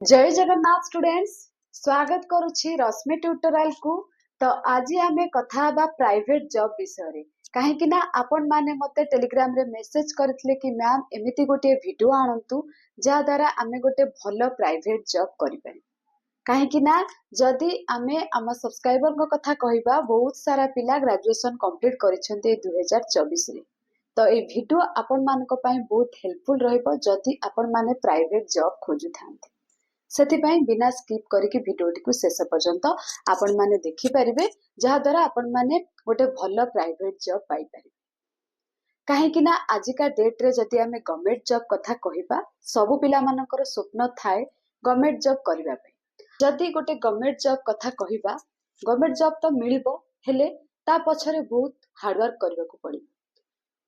जय जगन्नाथ स्टूडेंट्स, स्वागत करुछि रश्मि ट्यूटोरियल को। तो आज आमे कथा हबा प्राइवेट जॉब विषय रे। काहेकि ना आपण माने मते टेलीग्राम रे मेसेज करथिले कि मैम एमिति गोटे वीडियो आनंतु जा द्वारा आमे गोटे भलो प्राइवेट जॉब करि पारि। काहेकि ना जदि आमे आम सब्सक्राइबर को कथा कहिबा बहुत सारा पिला ग्रेजुएशन कंप्लीट करिसेंते 2024 रे। तो ए वीडियो आपण मानको पई बहुत हेल्पफुल रहइबो जदि आपण माने प्राइवेट जॉब खोजु थांते। ସେଥିପାଇଁ ବିନା ସ୍କିପ୍ କରିକି ଭିଡିଓଟିକୁ ଶେଷ ପର୍ଯ୍ୟନ୍ତ ଆପଣ ମାନେ ଦେଖିପାରିବେ, ଯାହା ଦ୍ୱାରା ଆପଣ ମାନେ ଗୋଟେ ଭଲ ପ୍ରାଇଭେଟ ଜବ୍ ପାଇପାରିବେ। କାହିଁକି ନା ଆଜିକା ଡେଟ୍ରେ ଯଦି ଆମେ ଗଭର୍ଣ୍ଣମେଣ୍ଟ ଜବ୍ କଥା କହିବା, ସବୁ ପିଲାମାନଙ୍କର ସ୍ୱପ୍ନ ଥାଏ ଗଭର୍ଣ୍ଣମେଣ୍ଟ ଜବ୍ କରିବା ପାଇଁ। ଯଦି ଗୋଟେ ଗଭର୍ଣ୍ଣମେଣ୍ଟ ଜବ୍ କଥା କହିବା, ଗଭର୍ଣ୍ଣମେଣ୍ଟ ଜବ୍ ତ ମିଳିବ, ହେଲେ ତା ପଛରେ ବହୁତ ହାର୍ଡୱାର୍କ କରିବାକୁ ପଡିବ।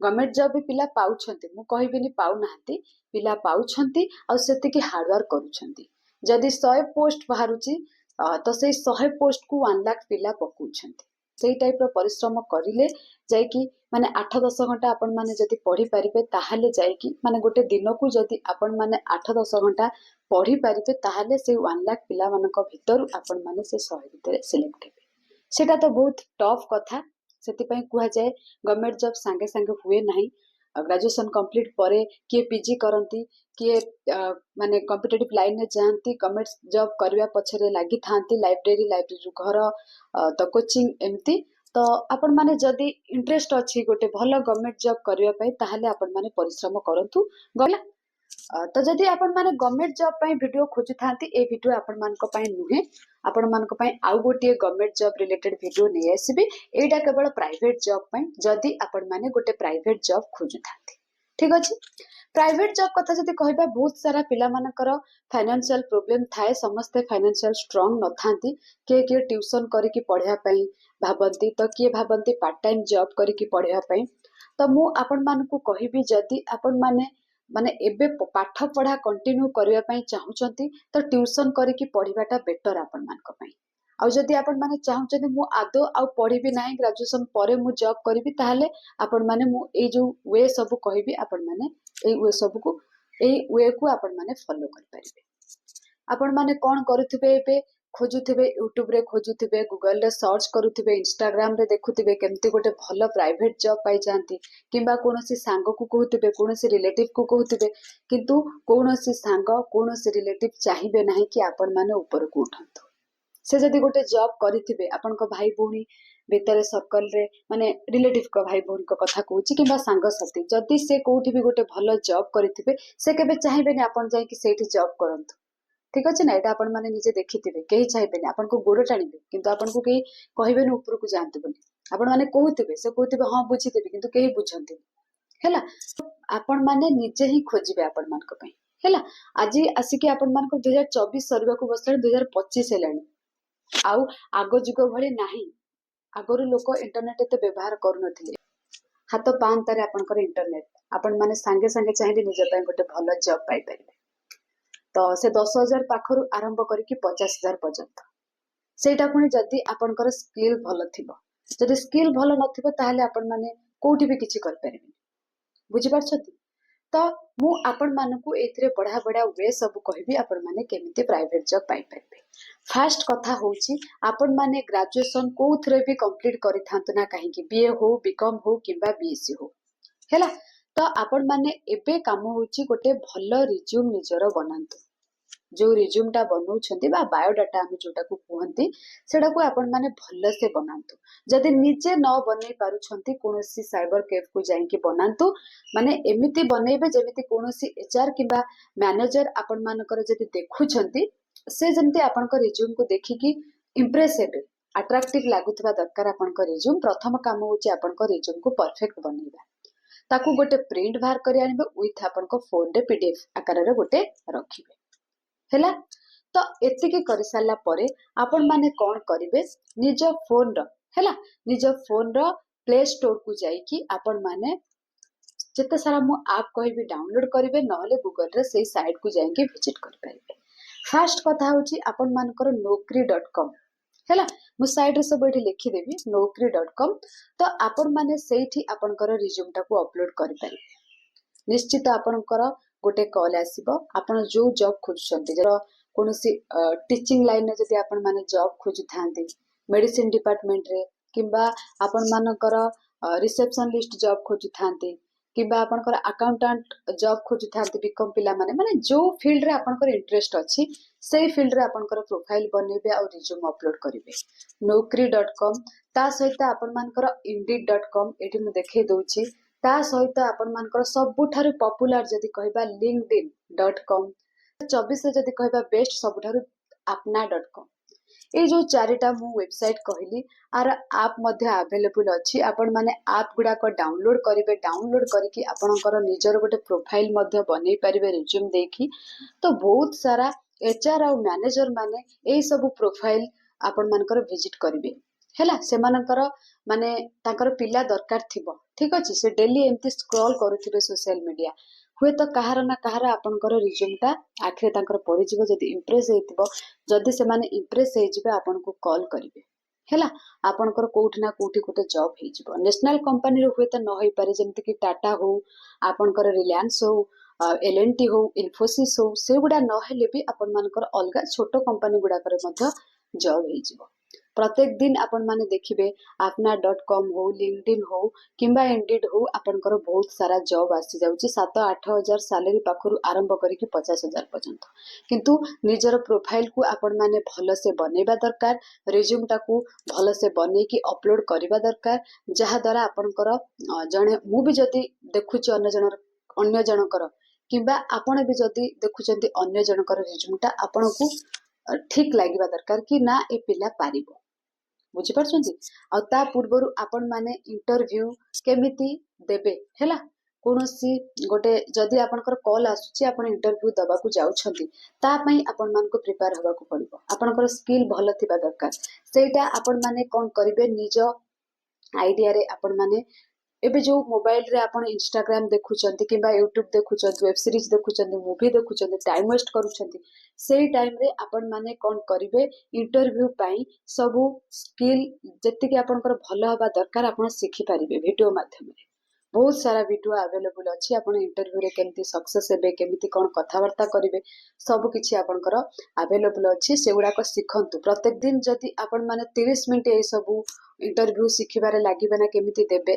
ଗଭର୍ଣ୍ଣମେଣ୍ଟ ଜବ୍ ବି ପିଲା ପାଉଛନ୍ତି, ମୁଁ କହିବିନି ପାଉନାହାନ୍ତି, ପିଲା ପାଉଛନ୍ତି ଆଉ ସେତିକି ହାର୍ଡୱାର୍କ କରୁଛନ୍ତି। जदि 100 पोस्ट बाहरुची तो से 100 पोस्ट को 1 लाख पिला पकाउछंती। सेई टाइप रो परिश्रम करिले जायकी माने 8-10 घंटा आपण माने जदि पढ़ी पारिबे ताहाले जायकी माने गोटे दिन को जदि आपण माने 8-10 घंटा पढ़ी पारिबे ताहाले से 1 लाख पिला मानक भितर आपण माने से 100 भितर सिलेक्ट हेबे। सेटा तो बहुत टफ कथा। सेति पई कुहा जाय गवर्नमेंट जॉब संगे संगे हुए नाही। ग्रेजुएशन कंप्लीट परे किए पीजी करंती, किए माने कॉम्पिटिटिव लाइन में जाती, गवर्नमेंट जॉब करबा पछरे लागि थांती, लाइब्रेरी घर तो कोचिंग एमती। तो आपण माने जदि इंटरेस्ट अछि गोटे भलो गवर्नमेंट जॉब करबा पई ताहाले आपण माने परिश्रम करंतु गला। तो जदि आपण माने गवर्नमेंट जॉब पई वीडियो खोजु थांती, ए वीडियो आपण मानको पई नुहे, आपण मानको पई आउ गोटे गवर्नमेंट जॉब रिलेटेड वीडियो नै आसीबे। एटा केवल प्राइवेट जॉब पई जदि आपण माने गोटे प्राइवेट जॉब खोजु थांती। ठीक अछि। प्राइवेट जॉब कथा जदि कहबा, बहुत सारा पिला मानकर फाइनेंशियल प्रॉब्लम थाए, समस्त फाइनेंशियल स्ट्रांग न थांती। के ट्यूशन करिकि पढ़िया पई भाबंती, तो के भाबंती पार्ट टाइम जॉब करिकि पढ़िया पई। तो मु आपण मानकु कहिबी जदि आपण माने माने एबे पाठ पढ़ा कंटिन्यू करबा पई चाहुचंती तो ट्यूशन करिकि पढ़िबाटा बेटर आपण मानक पई। आ जदि आपण माने चाहुचंती मु आदो आ पढ़िबी नाही, ग्रेजुएशन परे मु जॉब करिबी, ताहाले आपण माने मु ए जो वे सब कहिबी आपण माने ए वे सब को ए वे को आपण माने फॉलो कर परिबे। आपण माने कोन करूथिबे, एबे खोजुथिबे, यूट्यूब रे खोजुथिबे, गूगल रे सर्च करूथिबे, इंस्टाग्राम रे देखुथिबे केमती गोटे भलो प्राइवेट जॉब पाई जानती, किंबा कोनोसी सांग को कहूथिबे, कोनोसी रिलेटिव को कहूथिबे, किंतु कोनोसी सांग कोनोसी रिलेटिव चाहिबे नाही कि आपण माने ऊपर को उठंतु। से जदि गोटे जॉब करिथिबे, आपण को भाई भौणी भितरे सर्कल रे माने रिलेटिव को भाई भौणी को कथा कहूची, किंबा सांग साथी जदि से कोठी भी गोटे भलो जॉब करिथिबे, से केबे चाहिबेनी आपण जाई कि सेठी जॉब करंतु। ठीक अछि ना। एटा आपण माने निजे देखिथिबे, केही चाहिबेनी, आपण को गोड़ टाणिबे, किंतु आपण को केही कहिबेनी ऊपर को जानतु बोली। आपण माने कहूथिबे, से कहूथिबे हां बुझिथिबे, किंतु केही बुझंती हैला। आपण माने निजे ही खोजिबे आपण मानक पई हैला। आजि आसिके आपण मानक 2024 सरबा को बसले 2025 हेलानी। आउ आगो जुग भली नाही। आगरु लोक इंटरनेट एते व्यवहार करू नथिले। हाथ पांतारे आपनकर इंटरनेट, आपण माने संगे संगे चाहिए निज पई गोटे भलो जॉब पाई परिबे। तो से 10,000 पाखरु आरंभ करिकि 50,000 पर्यंत। सेटा पुनी जदि आपनकर स्किल भलो थिबो। जदि स्किल भलो नथिबो ताहाले आपण माने कोठी भी किछि कर परिबे। बुझि पारछथि। तो मु आपण मानकु एथिरे बढा बढा वे सब कहबी आपण माने केमिति प्राइवेट जॉब पाई परिबे। फर्स्ट कथा होची, आपण माने ग्रेजुएशन कोथरे भी कंप्लीट करि थांतु ना काहेकि, बीए हो, बीकॉम हो किबा बीएससी हो हैला। तो आपण माने एबे काम होची गोटे भलो रिज्यूम निजरो बनांतु। जो रिज्यूम टा बनौछंती बा बायोडाटा हम जोटा को कहंती, सेडा को आपण माने भल्ले से बनांतु। जदि निजे न बनै पारुछंती, कोनोसी साइबर कैफ को जाई के बनांतु। माने एमिति बनेबे जेमिति कोनोसी एचआर किबा मैनेजर आपण मानकर जदि देखुछंती, से जेमति आपनकर रिज्यूम को देखिकी इंप्रेस हेबे, अट्रैक्टिव लागुथबा दरकार आपनकर रिज्यूम। प्रथम काम होची आपनकर रिज्यूम को परफेक्ट बनेबा। ताकू गोटे प्रिंट बाहर करि आनिबे, विथ आपनकर फोन रे पीडीएफ आकार रे गोटे रखिबे हैला। तो एतिकी करि साला परे आपण माने कोन करिवे, निज फोन रो हैला, निज फोन रो प्ले स्टोर को जाई कि आपण माने जते सारा मु ऐप कहबी डाउनलोड करिवे, नहले गूगल रे सेही साइट को जाई के विजिट कर पाइबे। फर्स्ट कथा होची आपण मानकर naukri.com हैला। मु साइट रे सब एठी लिखि देबी naukri.com। तो आपण माने सेठी आपनकर रिज्यूम टा को अपलोड करि पारिबे। निश्चित आपनकर गोटे कॉल आसीबो, आपण जो जॉब खोजुछंती, जरो कौन सी टीचिंग लाइन में जदि आपण माने जॉब खोजु थांती मेडिसिन डिपार्टमेंट रे किंबा आपण मानकर रिसेप्शनिस्ट जॉब खोजु थांती किंबा आपनकर अकाउंटेंट जॉब खोजु थांती बीकॉम पिला माने जो फील्ड रे आपनकर इंटरेस्ट अछि से फील्ड रे आपनकर प्रोफाइल बनेबे और रिज्यूम अपलोड करिवे naukri.com ता सहित आपण मानकर indeed.com एठी मु देखै दउछि ता सहित आपण मानकर सबुठारु पॉपुलर जदि कहबा linkedin.com 24 जदि कहबा बेस्ट सबुठारु apna.com ये जो चारिटा मु वेबसाइट कहली आर आप मध्य अवेलेबल अछि आपण माने आप गुडा को डाउनलोड करिवे डाउनलोड करके आपनकर निजर गोटे प्रोफाइल मध्य बनै परिवे रिज्यूम देखि तो बहुत सारा एचआर और मैनेजर माने ए सब प्रोफाइल आपण मानकर विजिट करिवे हैला से मानकर माने ताकर पिला दरकार थिबो ठीक अछि से डेली एम्ति स्क्रॉल करूथिबे सोशल मीडिया हुए तो कहार ना कहार आपनकर रिज्यूम ता आखिर ताकर परिजिबो जदि इंप्रेस हेतिबो जदि से माने इंप्रेस हे जिबे आपन को कॉल करिवे हैला आपनकर कोउठ ना कोउठी गोटे जॉब हे जिवो नेशनल कंपनी रो हुए तो न होई पारे जेमति कि टाटा हो आपनकर रिलायंस हो एलएनटी हो इन्फोसिस हो से गुडा न हेले भी आपन मानकर अलगा छोटो कंपनी गुडा करे मध्य जॉब हे जिवो प्रत्येक दिन आपण माने देखिबे apna.com हो लिंक्डइन हो किंबा इंडीड हो आपनकर बहुत सारा जॉब आसी जाउची 7-8 हजार सैलरी पाखरु आरंभ करिकि 50 हजार पर्यंत किंतु निजर प्रोफाइल को आपण माने भलो से बनेबा दरकार रिज्यूम टाकू भलो से बने कि अपलोड करिबा दरकार जहा द्वारा आपनकर जणे मु भी जदी देखुची अन्य जनकर किंबा आपण भी जदी देखुचंती अन्य जनकर रिज्यूम टा आपनको ठीक लागिबा दरकार कि ना ए पिला पारिबो बुझी पारछंती आ ता पूर्वरु आपण माने इंटरव्यू केमिति देबे हैला कोनोसी गोटे जदी आपनकर कॉल आसुची आपण इंटरव्यू दबाकू जाउछंती ता पई आपण मानको प्रिपेयर होबा को पड़िबो आपनकर स्किल भलो थिबा दरकार सेटा आपण माने कोन करिवे निज आइडिया रे आपण माने एबे जो मोबाइल रे आपण इंस्टाग्राम देखुचंती किबा यूट्यूब देखुचंती वेब सीरीज देखुचंती मूवी देखुचंती टाइम वेस्ट करूचंती सेही टाइम रे आपण माने कोन करिवे इंटरव्यू पाई सबु स्किल जति कि आपनकर भलो हबा दरकार आपण सिखि परिबे वीडियो माध्यम रे बहुत सारा वीडियो अवेलेबल अछि आपण इंटरव्यू रे केमती सक्सेस हेबे केमती कोन कथावार्ता करिवे सब किछि आपनकर अवेलेबल अछि सेगुडा को सिखंतु प्रत्येक दिन जति आपण माने 30 मिनिट ए सबु इंटरव्यू सिखिबारे लागिबे ना केमती देबे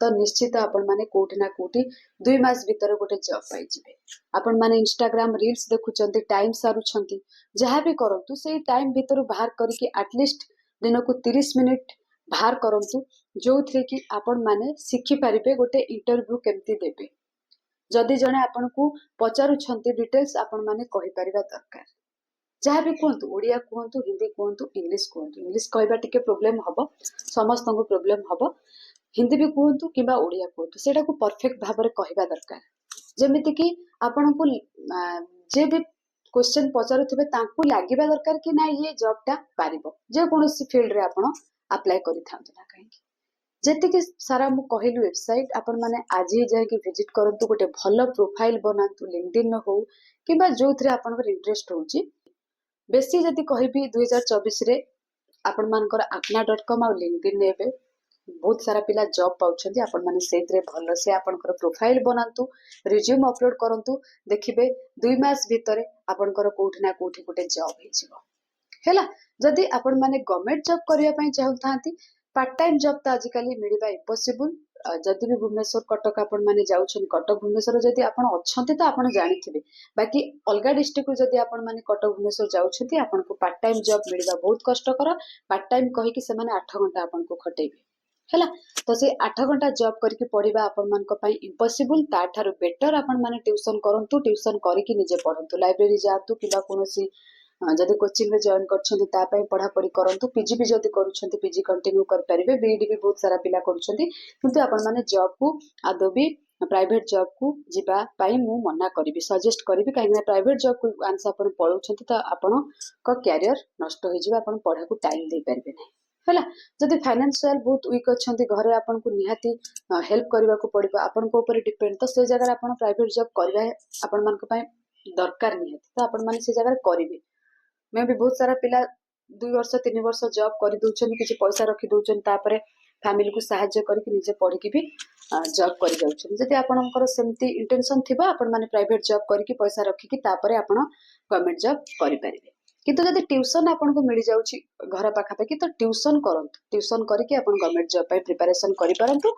तो निश्चित आपण माने कोठी ना कोठी 2 मास भीतर गोटे जॉब पाई जिवे आपण माने इंस्टाग्राम रील्स देखुचंती टाइम सारुचंती जहा भी करंतु सेही टाइम भीतर बाहर करके एटलीस्ट दिन को 30 मिनिट बाहर करंतु जो थ्रे कि आपण माने सिखि परिबे गोटे इंटरव्यू केमती देबे जदि जने आपण को पचारुछंती डिटेल्स आपण माने कहि परिबा दरकार जहा भी कहतु ओडिया कहतु हिंदी कहतु इंग्लिश कहबा टिके प्रॉब्लम हबो समस्त को प्रॉब्लम हबो हिंदी भी कहतु किबा ओडिया कहतु सेटा को परफेक्ट भाबरे कहबा दरकार जेमिति कि आपण को जे भी क्वेश्चन पचारुथिबे तांकू लागिबा दरकार कि ना ये जॉब टा पारिबो जे कोनोसी फील्ड रे आपण अप्लाई करि थांतु ना काहे जेति कि सारा मु कहिलु वेबसाइट आपण माने आज ही जाय कि विजिट करंतु गोटे भलो प्रोफाइल बनांतु लिंक्डइन हो किबा जोथरे आपनकर इंटरेस्ट होउची बेसी जति कहिबी 2024 रे आपण मानकर apna.com और लिंक्डइन नेबे बहुत सारा पिला जॉब पाउछंती आपण माने सेतरे भलो से आपनकर प्रोफाइल बनांतु रिज्यूम अपलोड करंतु देखिबे 2 मास भीतर आपनकर कोठी ना कोठी गोटे जॉब हे जिवो हैला जदि आपण माने गवर्नमेंट जॉब करिया पई चाहउथांती पार्ट टाइम जॉब तो आजिकली मिलवा इम्पॉसिबल जदि भी भुवनेश्वर कटक आपण माने जाउछन कटक भुवनेश्वर जदि आपण अछंती तो आपण जानिथिबे बाकी अलगा डिस्ट्रिक्ट को जदि आपण माने कटक भुवनेश्वर जाउछंती आपण को पार्ट टाइम जॉब मिलवा बहुत कष्टकर पार्ट टाइम कहि कि से माने 8 घंटा आपण को खटेबे हैला तो से 8 घंटा जॉब करके पढ़िबा आपण मान को पई इम्पॉसिबल ता थारु बेटर आपण माने ट्यूशन करंतु ट्यूशन करिकि निजे पढंतु लाइब्रेरी जातु किबा कोनोसी जदि कोचिंग में जॉइन करछंती ता पई पढ़ा पढ़ी करंतु पीजी भी जदि करूछंती पीजी कंटिन्यू कर परिबे बीडी भी बहुत सारा पिला करूछंती किंतु आपण माने जॉब को आदो भी प्राइवेट जॉब को जिबा पई मु मना करिवि सजेस्ट करिवि काहे प्राइवेट जॉब को आंसर आपण पढौछंती त आपण को कैरियर नष्ट होई जिबा आपण पढ़ा को टाइम दे परिबे नै हैला जदि फाइनेंशियल बहुत वीक अछंती घरे आपन को निहाती हेल्प करबा को पड़िबो आपन को ऊपर डिपेंड तो से जगह आपन प्राइवेट जॉब करबा आपन मान को पई दरकार नहीं तो आपन मान से जगह करिवे मैं भी बहुत सारा पिला 2 वर्ष 3 वर्ष जॉब कर दउछन किछि पैसा रखि दउछन तापरे फैमिली को साहाय्य करके निजे पढ़ी भी जॉब कर जाउछन जदि आपनकर सेमती इंटेंशन थिबा आपन माने प्राइवेट जॉब करके पैसा रखिकी तापरे आपन गवर्नमेंट जॉब करि परिबे किंतु जदि ट्यूशन आपन को मिल जाउछि घर पाखा पाखी तो ट्यूशन करंतु ट्यूशन करके आपन गवर्नमेंट जॉब पे प्रिपरेशन करि परंतु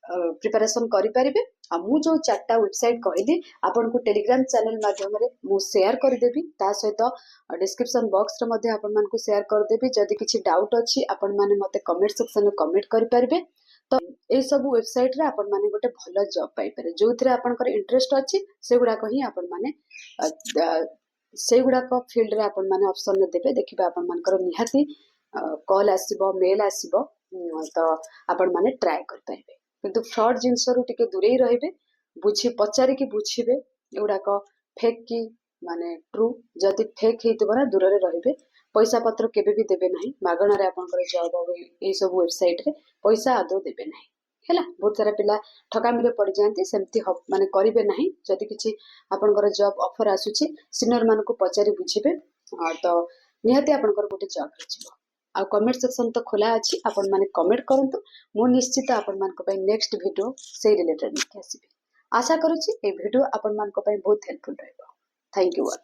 प्रिपरेशन करि परिबे आ मु जो चारटा वेबसाइट कहली आपन को टेलीग्राम चैनल माध्यम रे मु शेयर कर देबी ता सहित डिस्क्रिप्शन बॉक्स रे मध्ये आपन मान को शेयर कर देबी जदि किछि डाउट अछि आपन माने मते कमेंट सेक्शन में कमेंट करि परिबे तो ए सब वेबसाइट रे आपन माने गोटे भलो जॉब पाई पारे जोथिरे आपनकर इंटरेस्ट अछि सेगुडा को ही आपन माने सेगुडा को फील्ड रे आपन माने ऑप्शन ने देबे देखिबा आपन मानकर निहाती कॉल आसीबो मेल आसीबो तो आपन माने ट्राई कर पाइबे किंतु फ्रॉड जिनस रु टिके दूरे ही रहिबे बुझी पचारि कि बुझिबे एगुडा को फेक की माने ट्रू जदि फेक हेतिबो ना दूर रे रहिबे पैसा पत्र केबे भी देबे नाही मागणा रे आपनकर जॉब हो ए सब वेबसाइट रे पैसा आदो देबे नाही हैला बहुत सारा पिला ठकामी रे पड़ जांती सेमती माने करिवे नाही जदि किछि आपनकर जॉब ऑफर आसुछि सीनियर मान को पचारि बुझिबे तो निहाती आपनकर गोटे जॉब रहिबो आ कमेंट सेक्शन तो खोला अछि आपन माने कमेंट करंतु मु निश्चित आपन मान को पय नेक्स्ट वीडियो से रिलेटेड लेके आसीबे आशा करूछि ए वीडियो आपन मान को पय बहुत हेल्पफुल रहइबो थैंक यू ऑल।